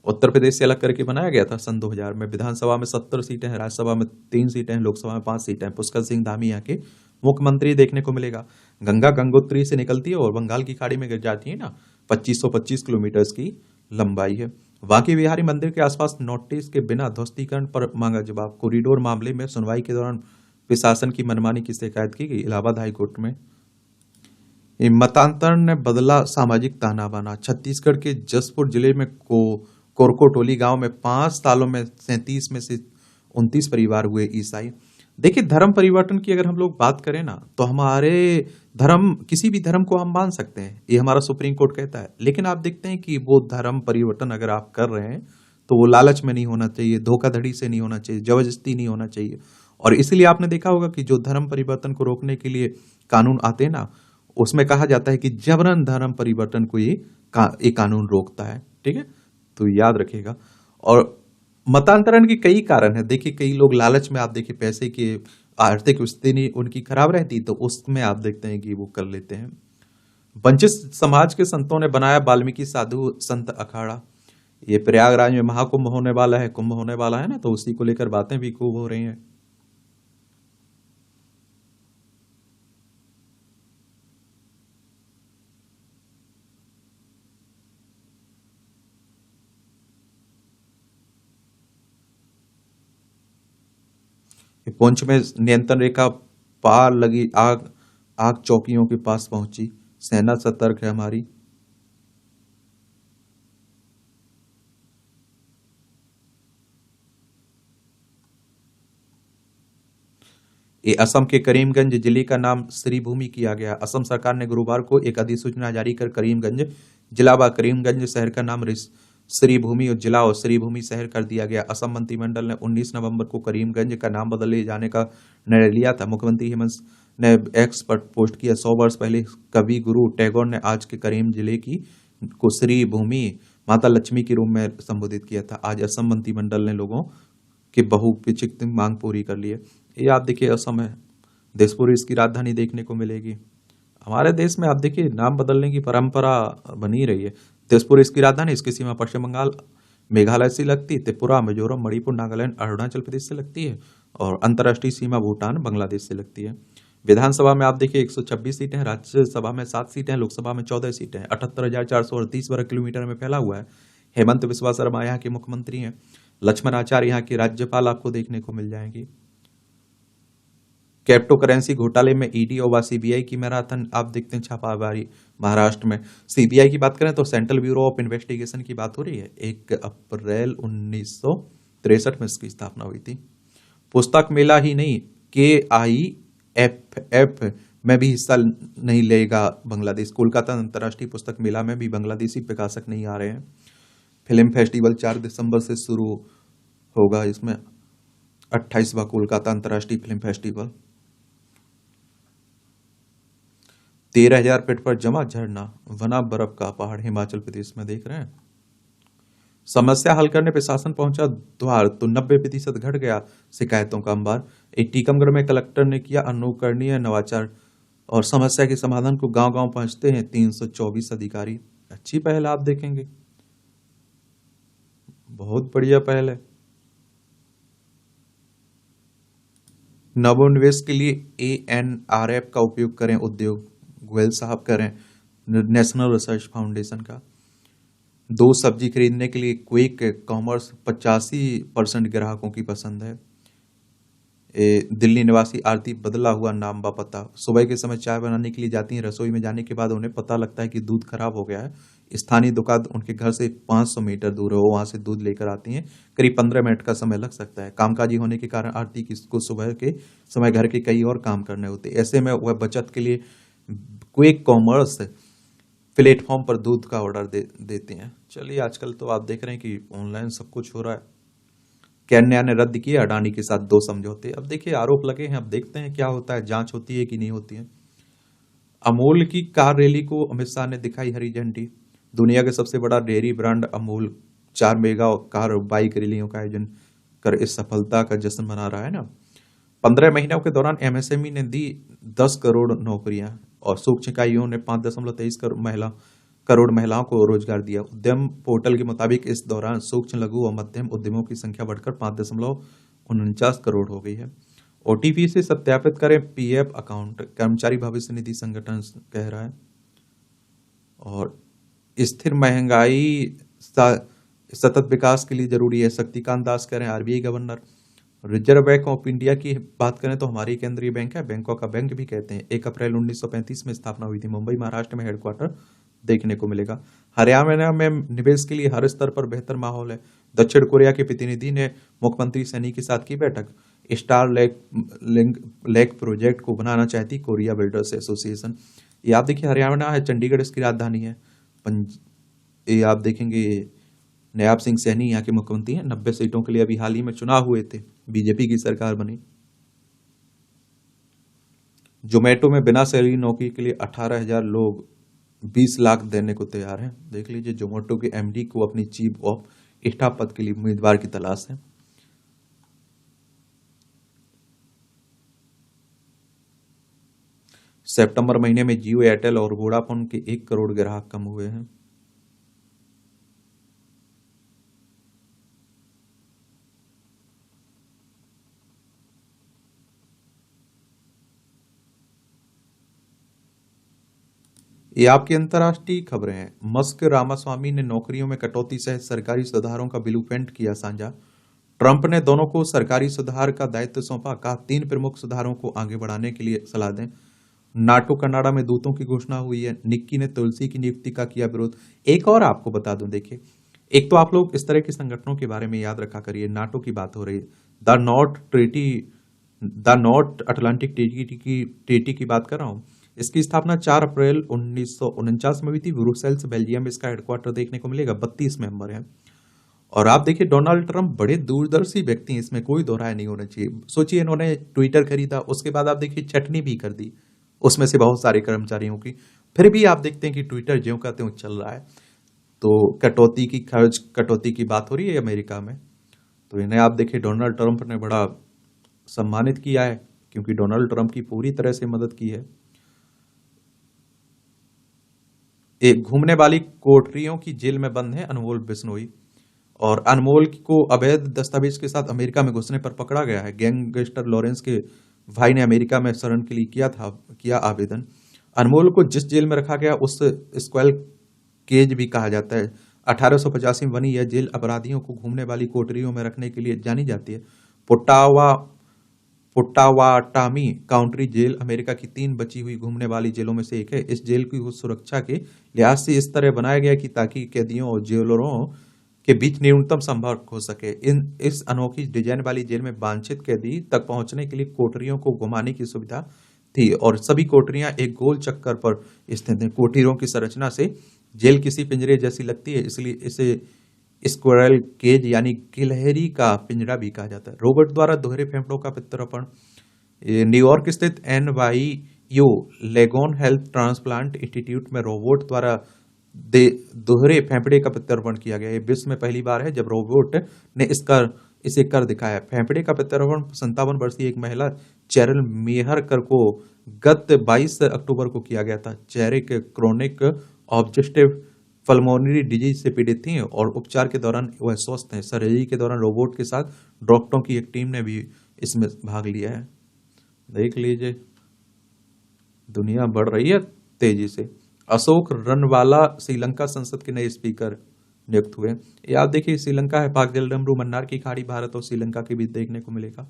उत्तर प्रदेश से अलग करके बनाया गया था सन 2000 में। विधानसभा में 70 सीटें हैं, राज्यसभा में 3 सीटें हैं, लोकसभा में 5 सीटें हैं। पुष्कर सिंह धामी यहाँ के मुख्यमंत्री देखने को मिलेगा। गंगा गंगोत्री से निकलती है और बंगाल की खाड़ी में गिर जाती है ना। 2525 किलोमीटर की लंबाई है। बांके बिहारी मंदिर के आसपास नोटिस के बिना ध्वस्तीकरण पर मांगा जवाब। कॉरिडोर मामले में सुनवाई के दौरान प्रशासन की मनमानी की शिकायत की गई इलाहाबाद हाईकोर्ट में। मतांतर ने बदला सामाजिक ताना बाना। छत्तीसगढ़ के जसपुर जिले में कोरकोटोली गांव में 5 सालों में 37 में से 29 परिवार हुए ईसाई। देखिए धर्म परिवर्तन की अगर हम लोग बात करें ना, तो हमारे धर्म, किसी भी धर्म को हम मान सकते हैं, ये हमारा सुप्रीम कोर्ट कहता है। लेकिन आप देखते हैं कि वो धर्म परिवर्तन अगर आप कर रहे हैं तो वो लालच में नहीं होना चाहिए, धोखाधड़ी से नहीं होना चाहिए, जबरदस्ती नहीं होना चाहिए। और इसीलिए आपने देखा होगा कि जो धर्म परिवर्तन को रोकने के लिए कानून आते हैं ना, उसमें कहा जाता है कि जबरन धर्म परिवर्तन को ये कानून रोकता है। ठीक है, तो याद रखिएगा। और मतांतरण के कई कारण है। देखिए कई लोग लालच में, आप देखिए पैसे की आर्थिक स्थिति उनकी खराब रहती तो उसमें आप देखते हैं कि वो कर लेते हैं। वंचित समाज के संतों ने बनाया वाल्मीकि साधु संत अखाड़ा। ये प्रयागराज में महाकुंभ होने वाला है, कुंभ होने वाला है ना, तो उसी को लेकर बातें भी खूब हो रही हैं। पुंछ में नियंत्रण रेखा पार लगी आग, आग चौकियों के पास पहुंची। सेना सतर्क है हमारी। ये असम के करीमगंज जिले का नाम श्रीभूमि किया गया। असम सरकार ने गुरुवार को एक अधिसूचना जारी कर करीमगंज जिला व करीमगंज शहर का नाम श्रीभूमि और जिला और श्रीभूमि शहर कर दिया गया। असम मंत्रिमंडल ने 19 नवंबर को करीमगंज का नाम बदले जाने का निर्णय लिया था। मुख्यमंत्री हेमंत ने एक्स पर पोस्ट किया। 100 वर्ष पहले कवि गुरु टैगोर ने आज के करीम जिले की को श्रीभूमि माता लक्ष्मी के रूप में संबोधित किया था। आज असम मंत्रिमंडल ने लोगों की बहुविचित्र मांग पूरी कर ली है। ये आप देखिए असम है, दिसपुर इसकी राजधानी देखने को मिलेगी। हमारे देश में आप देखिए नाम बदलने की परंपरा बनी रही है। तेजपुर इसकी राजधानी, इसकी सीमा पश्चिम बंगाल, मेघालय से लगती है, त्रिपुरा, मिजोरम, मणिपुर, नागालैंड, अरुणाचल प्रदेश से लगती है और अंतर्राष्ट्रीय सीमा भूटान, बांग्लादेश से लगती है। विधानसभा में आप देखिए 126 सीटें हैं, राज्यसभा में 7 सीटें हैं, लोकसभा में 14 सीटें हैं, 78,438 वर्ग किलोमीटर में फैला हुआ है। हेमंत बिस्वा शर्मा यहाँ के मुख्यमंत्री हैं। लक्ष्मण आचार्य यहाँ की राज्यपाल आपको देखने को मिल जाएंगी। क्रिप्टो करेंसी घोटाले में ईडी और सीबीआई की मैराथन आप देखते हैं छापामारी महाराष्ट्र में। सीबीआई की बात करें तो सेंट्रल ब्यूरो ऑफ इन्वेस्टिगेशन की बात हो रही है। 1 अप्रैल 1963 में इसकी स्थापना हुई थी। पुस्तक मेला ही नहीं, KIFF में भी हिस्सा नहीं लेगा बांग्लादेश। कोलकाता अंतर्राष्ट्रीय पुस्तक मेला में भी बांग्लादेशी प्रकाशक नहीं आ रहे हैं। फिल्म फेस्टिवल 4 दिसंबर से शुरू होगा। इसमें 28वां कोलकाता अंतर्राष्ट्रीय फिल्म फेस्टिवल। 13,000 फीट पर जमा झरना, बना बर्फ का पहाड़, हिमाचल प्रदेश में देख रहे हैं। समस्या हल करने प्रशासन पहुंचा द्वार तो 90% घट गया शिकायतों का अंबार। एक टीकमगढ़ में कलेक्टर ने किया अनुकरणीय नवाचार और समस्या के समाधान को गांव गांव पहुंचते हैं 324 अधिकारी। अच्छी पहल आप देखेंगे, बहुत बढ़िया पहल है। नवोन्वेष के लिए ANRF का उपयोग करें उद्योग, गोयल साहब करें नेशनल रिसर्च फाउंडेशन का। 2 सब्जी खरीदने के लिए क्विक कॉमर्स 85% ग्राहकों की पसंद है। दिल्ली निवासी आरती बदला हुआ नाम व पता। सुबह के समय चाय बनाने के लिए जाती हैं, रसोई में जाने के बाद उन्हें पता लगता है कि दूध खराब हो गया है। स्थानीय दुकान उनके घर से 500 मीटर दूर है, वो वहां से दूध लेकर आती हैं। करीब 15 मिनट का समय लग सकता है। कामकाजी होने के कारण आरती को सुबह के समय घर के कई और काम करने होते, ऐसे में वह बचत के लिए क्विक कॉमर्स प्लेटफॉर्म पर दूध का ऑर्डर देते हैं। चलिए, आजकल तो आप देख रहे हैं कि ऑनलाइन सब कुछ हो रहा है। केन्या ने रद्द किए अडानी के साथ 2 समझौते। अब देखिए आरोप लगे हैं, अब देखते हैं क्या होता है, जांच होती है कि नहीं होती है। अमूल की कार रैली को अमित शाह ने दिखाई हरी झंडी। दुनिया के सबसे बड़ा dairy brand Amul 4 mega car और बाइक रैलियों का आयोजन कर इस सफलता का जश्न मना रहा है ना। 15 महीनों के दौरान MSME ने दी 10 करोड़ नौकरियां और सूक्ष्म इकाइयों ने 5.23 करोड़ महिलाओं को रोजगार दिया। उद्यम पोर्टल के मुताबिक इस दौरान सूक्ष्म लघु और मध्यम उद्यमों की संख्या बढ़कर 5.49 करोड़ हो गई है। OTP से सत्यापित करें PF अकाउंट, कर्मचारी भविष्य निधि संगठन कह रहा है। और स्थिर महंगाई सतत विकास के लिए जरूरी है, शक्तिकांत दास कह रहे हैं RBI governor. Reserve bank of India की बात करें तो हमारी केंद्रीय बैंक है, बैंकों का बैंक भी कहते हैं। 1 अप्रैल 1935 में स्थापना हुई थी। मुंबई महाराष्ट्र में हेडक्वार्टर देखने को मिलेगा। हरियाणा में निवेश के लिए हर स्तर पर बेहतर माहौल है। दक्षिण कोरिया के प्रतिनिधि ने मुख्यमंत्री सैनी के साथ की बैठक। स्टार लेक प्रोजेक्ट को बनाना चाहती कोरिया बिल्डर्स एसोसिएशन। ये आप देखिए हरियाणा है, चंडीगढ़ इसकी राजधानी है। ये आप देखेंगे नयाब सिंह सैनी यहाँ के मुख्यमंत्री हैं। 90 सीटों के लिए अभी हाल ही में चुनाव हुए थे, बीजेपी की सरकार बनी। जोमेटो में बिना सैलरी नौकरी के लिए 18,000 लोग 20 लाख देने को तैयार हैं। देख लीजिए, जोमेटो के MD को अपनी चीफ ऑफ स्टाफ पद के लिए उम्मीदवार की तलाश है। सितंबर महीने में जियो, एयरटेल और वोडाफोन के 1 करोड़ ग्राहक कम हुए हैं। ये आपकी अंतर्राष्ट्रीय खबरें हैं। मस्क रामास्वामी ने नौकरियों में कटौती सहित सरकारी सुधारों का ब्लूप्रिंट किया साझा। ट्रंप ने दोनों को सरकारी सुधार का दायित्व सौंपा, कहा 3 प्रमुख सुधारों को आगे बढ़ाने के लिए सलाह दें। नाटो कनाडा में दूतों की घोषणा हुई है। निक्की ने तुलसी की नियुक्ति का किया विरोध। एक और आपको बता दूं, देखिए, एक तो आप लोग इस तरह के संगठनों के बारे में याद रखा करिए। नाटो की बात हो रही है, द नॉर्थ अटलांटिक ट्रीटी की बात कर रहा हूं। इसकी स्थापना 4 अप्रैल 1949 में हुई थी। ब्रुसेल्स बेल्जियम इसका हेडक्वार्टर देखने को मिलेगा। 32 मेंबर हैं। और आप देखिए डोनाल्ड ट्रंप बड़े दूरदर्शी व्यक्ति हैं, इसमें कोई दो राय नहीं होना चाहिए। सोचिए, इन्होंने ट्विटर खरीदा, उसके बाद आप देखिए चटनी भी कर दी उसमें से बहुत सारे कर्मचारियों की। फिर भी आप देखते हैं कि ट्विटर ज्यों का त्यों चल रहा है। तो कटौती की बात हो रही है अमेरिका में, तो इन्हें आप देखिए डोनाल्ड ट्रंप ने बड़ा सम्मानित किया है, क्योंकि डोनाल्ड ट्रंप की पूरी तरह से मदद की है। एक घूमने वाली कोठरियों की जेल में बंद है अनमोल बिश्नोई। और अनमोल को अवैध दस्तावेज के साथ अमेरिका में घुसने पर पकड़ा गया है। गैंगस्टर लॉरेंस के भाई ने अमेरिका में शरण के लिए किया आवेदन। अनमोल को जिस जेल में रखा गया उस स्क्वेल केज भी कहा जाता है। 1885 में बनी यह जेल अपराधियों को घूमने वाली कोठरियों में रखने के लिए जानी जाती है। पुट्टावा पुट्टावाटामी काउंटी जेल अमेरिका की 3 बची हुई घूमने वाली जेलों में से एक है। इस जेल की सुरक्षा के लिहाज से इस तरह बनाया गया कि ताकि कैदियों और जेलरों के बीच न्यूनतम संपर्क हो सके। इस अनोखी डिजाइन वाली जेल में वांछित कैदी तक पहुंचने के लिए कोठरियों को घुमाने की सुविधा थी और सभी कोठरियां एक गोल चक्कर पर स्थित हैं। कोठरियों की संरचना से जेल किसी पिंजरे जैसी लगती है, इसलिए इसे स्क्विरल केज यानी गिलहरी का पिंजरा भी कहा जाता है। रोबोट द्वारा दोहरे फेफड़ों का प्रत्यारोपण। न्यूयॉर्क स्थित NYU lagoon health transplant institute में रोबोट द्वारा दोहरे फेफड़े का प्रत्यारोपण किया गया। ये विश्व में पहली बार है जब रोबोट ने इसे कर दिखाया। फेफड़े का प्रत्यारोपण 57 वर्षीय एक महिला चेरल मेहरकर को गत 22 अक्टूबर को किया गया था। चेहरे के क्रोनिक ऑब्स्ट्रक्टिव पल्मोनरी डिजीज से पीड़ित थी और उपचार के दौरान वह स्वस्थ हैं। सर्जरी के दौरान रोबोट के साथ डॉक्टरों की एक टीम ने भी इसमें भाग लिया है। देख लीजिए, दुनिया बढ़ रही है तेजी से। अशोक रनवाला श्रीलंका संसद के नए स्पीकर नियुक्त हुए। ये आप देखिए, श्रीलंका है, पाक जलडमरू मन्नार की खाड़ी भारत और श्रीलंका के बीच देखने को मिलेगा।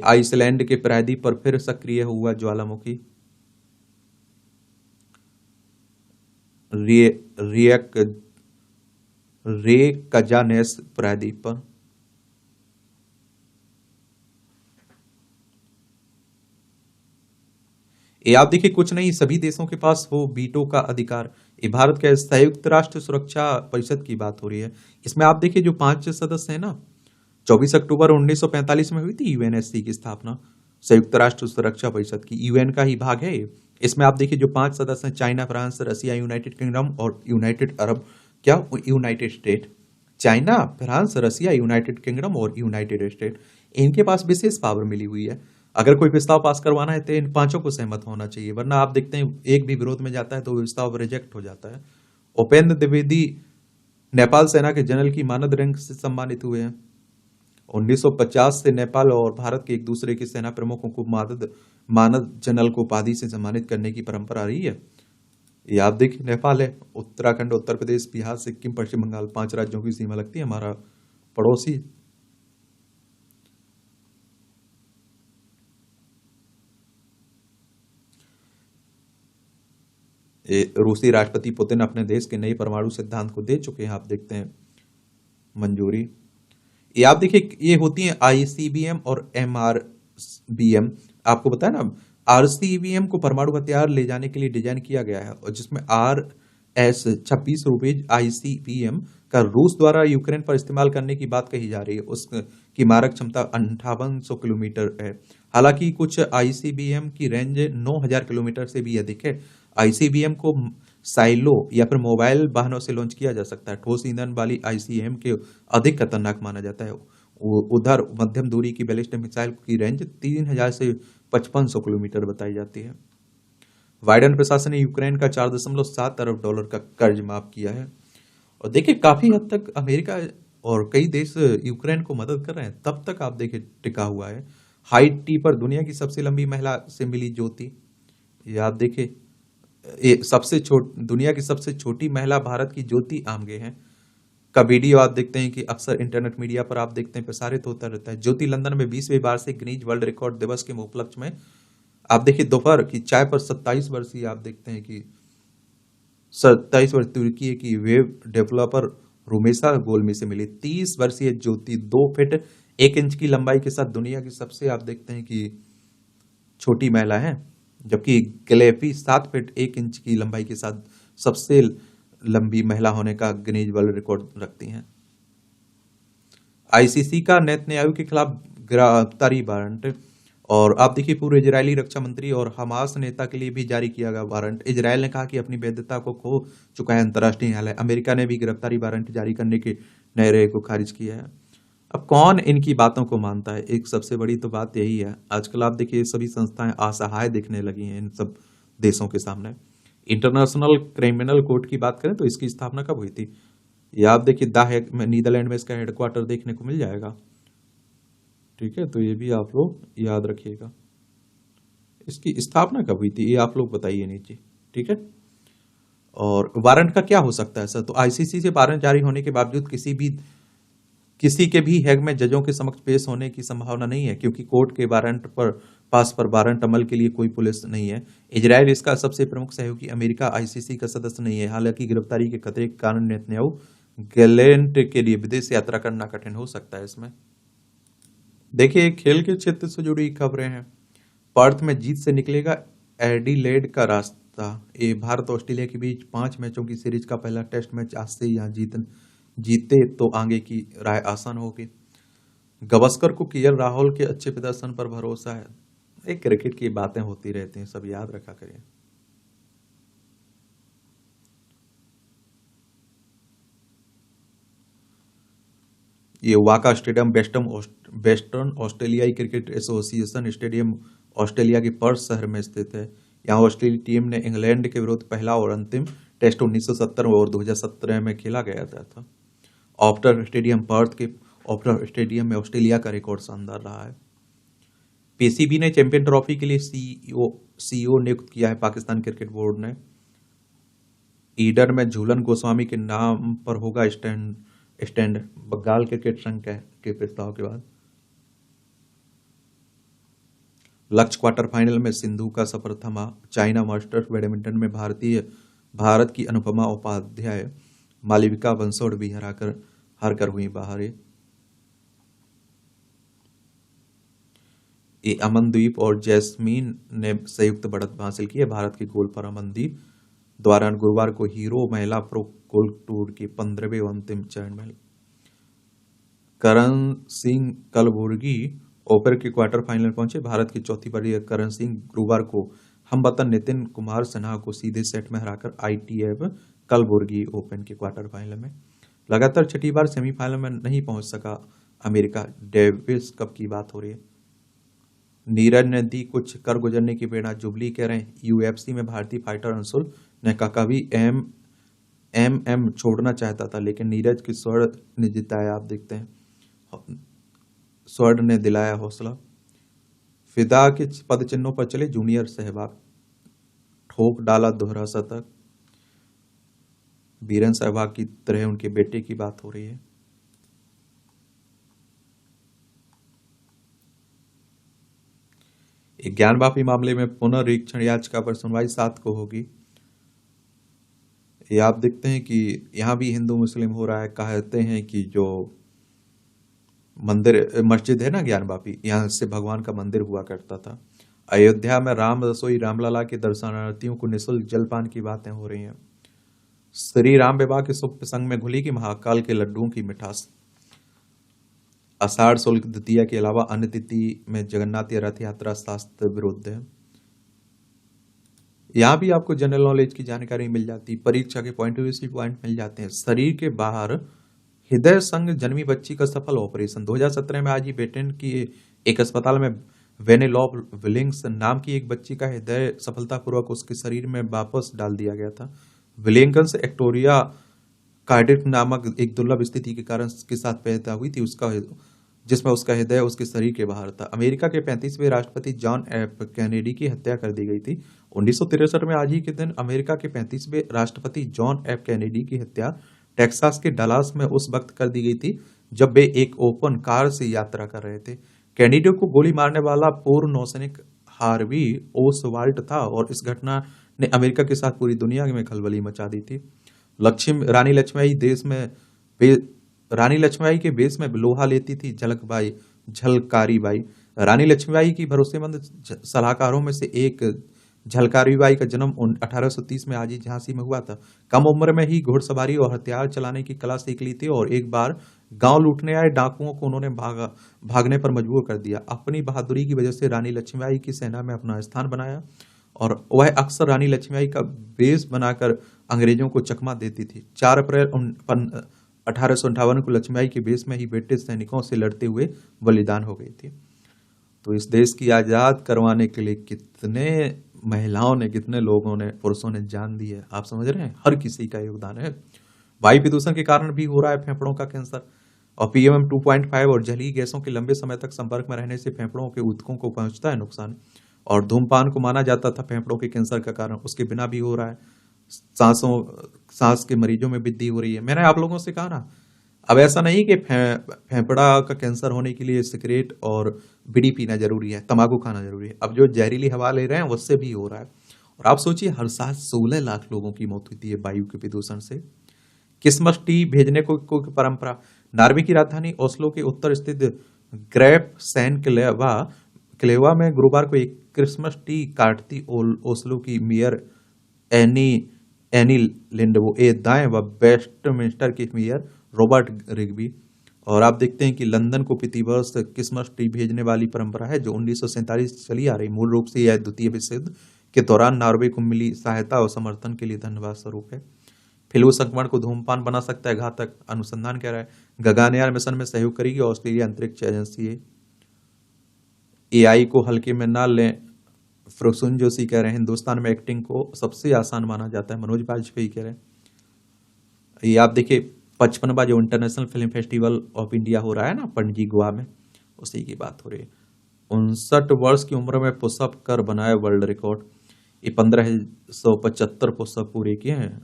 आइसलैंड के प्रायद्वीप पर फिर सक्रिय हुआ ज्वालामुखी। रेकजानेस प्रायद्वीप पर। ये आप देखिए, कुछ नहीं, सभी देशों के पास हो वीटो का अधिकार। ये भारत के संयुक्त राष्ट्र सुरक्षा परिषद की बात हो रही है। इसमें आप देखिए जो 5 सदस्य हैं ना, 24 अक्टूबर 1945 में हुई थी यूएनएससी की स्थापना, संयुक्त राष्ट्र सुरक्षा परिषद की। यूएन का ही भाग है। इसमें आप देखिए जो 5 सदस्य हैं, चाइना, फ्रांस, रसिया, यूनाइटेड किंगडम और यूनाइटेड स्टेट। चाइना, फ्रांस, रसिया, यूनाइटेड किंगडम और यूनाइटेड स्टेट, इनके पास विशेष पावर मिली हुई है। अगर कोई प्रस्ताव पास करवाना है तो इन पांचों को सहमत होना चाहिए, वरना आप देखते हैं एक भी विरोध में जाता है तो प्रस्ताव रिजेक्ट हो जाता है। उपेंद्र द्विवेदी नेपाल सेना के जनरल की मानद रैंक से सम्मानित हुए हैं। 1950 से नेपाल और भारत के एक दूसरे के सेना प्रमुखों को मानद जनरल को उपाधि से सम्मानित करने की परंपरा रही है। ये आप देखिए, नेपाल है, उत्तराखंड, उत्तर प्रदेश, बिहार, सिक्किम, पश्चिम बंगाल, 5 राज्यों की सीमा लगती है, हमारा पड़ोसी। रूसी राष्ट्रपति पुतिन अपने देश के नए परमाणु सिद्धांत को दे चुके हैं, आप देखते हैं मंजूरी। ये आप देखिए, ये होती है ICBM और MRBM। आपको पता है ना, RCBM को परमाणु हथियार ले जाने के लिए डिजाइन किया गया है, और जिसमें RS-26 रूपेज ICBM का रूस द्वारा यूक्रेन पर इस्तेमाल करने की बात कही जा रही है। उसकी मारक क्षमता 5800 किलोमीटर है। हालांकि कुछ ICBM की रेंज 9000 किलोमीटर से भी अधिक है। ICBM को साइलो या फिर मोबाइल वाहनों से लॉन्च किया जा सकता है। ठोस ईंधन वाली ICBM के अधिक खतरनाक माना जाता है। उधर मध्यम दूरी की बैलिस्टिक मिसाइल की रेंज 3000 से 5500 किलोमीटर बताई जाती है। बाइडेन प्रशासन ने यूक्रेन का $4.7 अरब का कर्ज माफ किया है। और देखिए, काफी हद तक अमेरिका और कई देश यूक्रेन को मदद कर रहे हैं, तब तक आप देखिए टिका हुआ है। हाइटी पर दुनिया की सबसे लंबी महिला से मिली ज्योति। ये आप देखिए, दुनिया की सबसे छोटी महिला भारत की ज्योति आमगे हैं का वीडियो आप देखते हैं कि अक्सर इंटरनेट मीडिया पर आप देखते हैं प्रसारित होता रहता है। ज्योति लंदन में 20वें वार्षिक गिनीज वर्ल्ड रिकॉर्ड दिवस के उपलक्ष्य में आप देखिए दोपहर की चाय पर 27 वर्षीय आप देखते हैं कि 27 वर्ष तुर्की की वेब डेवलपर रुमेसा गोलमी से मिली। 30 वर्षीय ज्योति 2 फीट 1 इंच की लंबाई के साथ दुनिया की सबसे आप देखते हैं कि छोटी महिला है, जबकि ग्लेफी 7 फीट 1 इंच की लंबाई के साथ सबसे लंबी महिला होने का गिनीज वर्ल्ड रिकॉर्ड रखती हैं। ICC का नेतन्याहू के खिलाफ गिरफ्तारी वारंट, और आप देखिए पूर्व इजरायली रक्षा मंत्री और हमास नेता के लिए भी जारी किया गया वारंट। इजरायल ने कहा कि अपनी वैधता को खो चुका है अंतर्राष्ट्रीय न्यायालय। अमेरिका ने भी गिरफ्तारी वारंट जारी करने के नए राय को खारिज किया है। अब कौन इनकी बातों को मानता है? एक सबसे बड़ी तो बात यही है, आजकल आप देखिए सभी संस्थाएं असहाय दिखने लगी हैं इन सब देशों के सामने। इंटरनेशनल क्रिमिनल कोर्ट की बात करें तो इसकी स्थापना कब हुई थी? ये आप देखिए द हेग में, नीदरलैंड में इसका हेडक्वार्टर देखने को मिल जाएगा। ठीक है, तो ये भी आप लोग याद रखिएगा। इसकी स्थापना कब हुई थी ये आप लोग बताइए नीचे। ठीक है, और वारंट का क्या हो सकता है सर? तो आईसीसी से वारंट जारी होने के बावजूद किसी के भी हेग में जजों के समक्ष पेश होने की संभावना नहीं है, क्योंकि कोर्ट के वारंट पर पास पर वारंट अमल के लिए कोई पुलिस नहीं है। इजराइल इसका सबसे प्रमुख सहयोगी, अमेरिका आईसीसी का सदस्य नहीं है। हालांकि गिरफ्तारी के खतरे के कारण नेतन्याहू गैलेंट के लिए विदेश यात्रा करना कठिन हो सकता है। इसमें देखिए खेल के क्षेत्र से जुड़ी खबरें हैं। पर्थ में जीत से निकलेगा एडिलेड का रास्ता। ये भारत ऑस्ट्रेलिया के बीच 5 मैचों की सीरीज का पहला टेस्ट मैच आज से यहाँ जीते तो आगे की राह आसान होगी। गवास्कर को केएल राहुल के अच्छे प्रदर्शन पर भरोसा है। एक क्रिकेट की बातें होती रहती हैं, सब याद रखा करिए। ये वाका स्टेडियम वेस्टर्न ऑस्ट्रेलियाई क्रिकेट एसोसिएशन स्टेडियम ऑस्ट्रेलिया के पर्थ शहर में स्थित है। यहाँ ऑस्ट्रेलिया टीम ने इंग्लैंड के विरुद्ध पहला और अंतिम टेस्ट 1970 और 2017 में खेला गया था। ऑप्टर स्टेडियम पर्थ के ऑप्टर स्टेडियम में ऑस्ट्रेलिया का रिकॉर्ड शानदार रहा है। पीसीबी ने चैंपियन ट्रॉफी के लिए सीईओ नियुक्त किया है। पाकिस्तान क्रिकेट बोर्ड ने ईडर में झूलन गोस्वामी के नाम पर होगा स्टैंड बंगाल क्रिकेट संघ के प्रस्ताव के बाद। लक्ष्य क्वार्टर फाइनल में सिंधु का सफर थमा। चाइना मास्टर्स बैडमिंटन में भारत की अनुपमा उपाध्याय मालविका बंसोड़ भी हारकर हुई बाहर। अमनदीप और जैस्मीन ने संयुक्त बढ़त हासिल की है। भारत के गोल्फर अमनदीप द्वारा गुरुवार को हीरो महिला प्रो गोल्फ टूर के 15वें अंतिम चरण में करण सिंह कलबुर्गी ओपन के क्वार्टर फाइनल पहुंचे। भारत की चौथी पारी करण सिंह गुरुवार को हमवतन नितिन कुमार सिन्हा को सीधे सेट में हराकर आईटीएफ कलबुर्गी ओपन के क्वार्टर फाइनल में लगातार छठी बार सेमीफाइनल में नहीं पहुंच सका अमेरिका। डेविस कप की बात हो रही है। नीरज ने दी कुछ कर गुजरने की प्रेरणा, जुबली कह रहे हैं। यूएफसी में भारतीय फाइटर अंशुल ने कहा कभी एम छोड़ना चाहता था, लेकिन नीरज की स्वर्ण ने जिताया। आप देखते हैं स्वर्ण ने दिलाया हौसला। फिदा के पद चिन्हों पर चले जूनियर सहवाग, ठोक डाला दोहरा शतक। बीरन सहवाग की तरह उनके बेटे की बात हो रही है। ज्ञानवापी मामले में पुनर्निरीक्षण याचिका पर सुनवाई 7 को होगी। ये आप देखते हैं कि यहाँ भी हिंदू मुस्लिम हो रहा है। कहते हैं कि जो मस्जिद है ना ज्ञानवापी, यहाँ से भगवान का मंदिर हुआ करता था। अयोध्या में राम रसोई रामलला के दर्शनार्थियों को निःशुल्क जलपान की बातें हो रही हैं। श्री राम विवाह के शुभ प्रसंग में घुलेगी महाकाल के लड्डुओं की मिठास। आषाढ़ शुक्ल द्वितीया के अलावा अन्य तिथि में जगन्नाथ या रथ यात्रा शास्त्र विरुद्ध है। यहाँ भी आपको जनरल नॉलेज की जानकारी मिल जाती, परीक्षा के पॉइंट मिल जाते हैं। शरीर के बाहर हृदय संग जन्मी बच्ची का सफल ऑपरेशन। 2017 में आज ही ब्रिटेन की एक अस्पताल में वेनेलॉप विलिंग्स नाम की एक बच्ची का हृदय सफलतापूर्वक उसके शरीर में वापस डाल दिया गया था। विलिंगस एक्टोरिया कार्डिक नामक एक दुर्लभ स्थिति के कारण के साथ पैदा हुई थी, जिसमें उसका हृदय उसके शरीर के बाहर था। अमेरिका के 35वें राष्ट्रपति जॉन एफ कैनेडी की हत्या कर दी गई थी। 1963 में आज ही के दिन अमेरिका के 35वें राष्ट्रपति जॉन एफ कैनेडी की हत्या टेक्सास के डलास में उस वक्त कर दी गई थी जब वे एक ओपन कार से यात्रा कर रहे थे। कैनेडी को गोली मारने वाला पूर्व नौसैनिक हार्वी ओसवाल्ट था और इस घटना ने अमेरिका के साथ पूरी दुनिया में खलबली मचा दी थी। रानी लक्ष्मीबाई के बेस में लोहा लेती थी झलकारी बाई। रानी लक्ष्मीबाई की भरोसेमंद सलाहकारों में से एक झलकारी बाई का जन्म 1830 में आज ही झांसी में हुआ था। कम उम्र में ही घुड़सवारी और हथियार चलाने की कला सीख ली थी और एक बार गांव लूटने आए डाकुओं को उन्होंने भागने पर मजबूर कर दिया। अपनी बहादुरी की वजह से रानी लक्ष्मीबाई की सेना में अपना स्थान बनाया और वह अक्सर रानी लक्ष्मीबाई का वेश बनाकर अंग्रेजों को चकमा देती थी। 4 अप्रैल 1858 को लक्ष्मीबाई के बेस में ही ब्रिटिश सैनिकों से लड़ते हुए बलिदान हो गई थी। तो इस देश की आजाद करवाने के लिए कितने महिलाओं ने, कितने लोगों ने, पुरुषों ने जान दी है, आप समझ रहे हैं? हर किसी का योगदान है। वायु प्रदूषण के कारण भी हो रहा है फेफड़ों का कैंसर, और पीएम 2.5 और जलीय गैसों के लंबे समय तक संपर्क में रहने से फेफड़ों के ऊतकों को पहुंचता है नुकसान। और धूमपान को माना जाता था फेफड़ों के कैंसर का कारण, उसके बिना भी हो रहा है। सांस के मरीजों में वृद्धि हो रही है। मैंने आप लोगों से कहा ना, अब ऐसा नहीं कि फेफड़ा का कैंसर होने के लिए सिगरेट और बीड़ी पीना जरूरी है, तंबाकू खाना जरूरी है। अब जो जहरीली हवा ले रहे हैं उससे भी हो रहा है। और आप सोचिए, हर साल 16 लाख लोगों की मौत होती है वायु के प्रदूषण से। क्रिसमस ट्री भेजने को परंपरा। नॉर्वे की राजधानी ओस्लो के उत्तर स्थित ग्रेप सैन क्लेवा में गुरुवार को एक क्रिसमस ट्री काटती ओस्लो की मेयर एनी एनी लिंडवो ए दाएं व वेस्टमिंस्टर के मेयर रॉबर्ट रिग्बी। और आप देखते हैं कि लंदन को प्रतिवर्ष क्रिसमस ट्री भेजने वाली परंपरा है जो 1947 से चली आ रही। मूल रूप से यह द्वितीय विश्व युद्ध के दौरान नॉर्वे को मिली सहायता और समर्थन के लिए धन्यवाद स्वरूप है। फ्लू संक्रमण को धूमपान बना सकता है घातक, अनुसंधान कह रहा है। गगनयान मिशन में सहयोग करेगी ऑस्ट्रेलिया अंतरिक्ष एजेंसी। एआई को हल्के में ना लें, प्रसून जोशी कह रहे हैं। हिंदुस्तान में एक्टिंग को सबसे आसान माना जाता है, मनोज बाजपेयी कह रहे हैं। ये आप देखिए 55वां जो international film festival of India हो रहा है ना पणजी गोवा में, उसी की बात हो रही है। 59 वर्ष की उम्र में पुशअप कर बनाया वर्ल्ड रिकॉर्ड। ये 1575 पुशअप पूरे किए हैं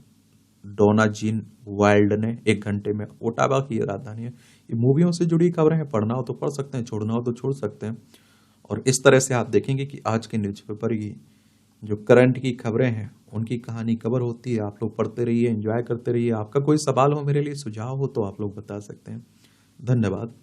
डोना जीन वाइल्ड ने 1 घंटे में। ओटावा की राजधानी है। ये मूवियों से जुड़ी खबरें हैं, पढ़ना हो तो पढ़ सकते हैं, छोड़ना हो तो छोड़ सकते हैं। और इस तरह से आप देखेंगे कि आज के न्यूज़पेपर की जो करंट की खबरें हैं उनकी कहानी कवर होती है। आप लोग पढ़ते रहिए, एंजॉय करते रहिए। आपका कोई सवाल हो मेरे लिए, सुझाव हो तो आप लोग बता सकते हैं। धन्यवाद।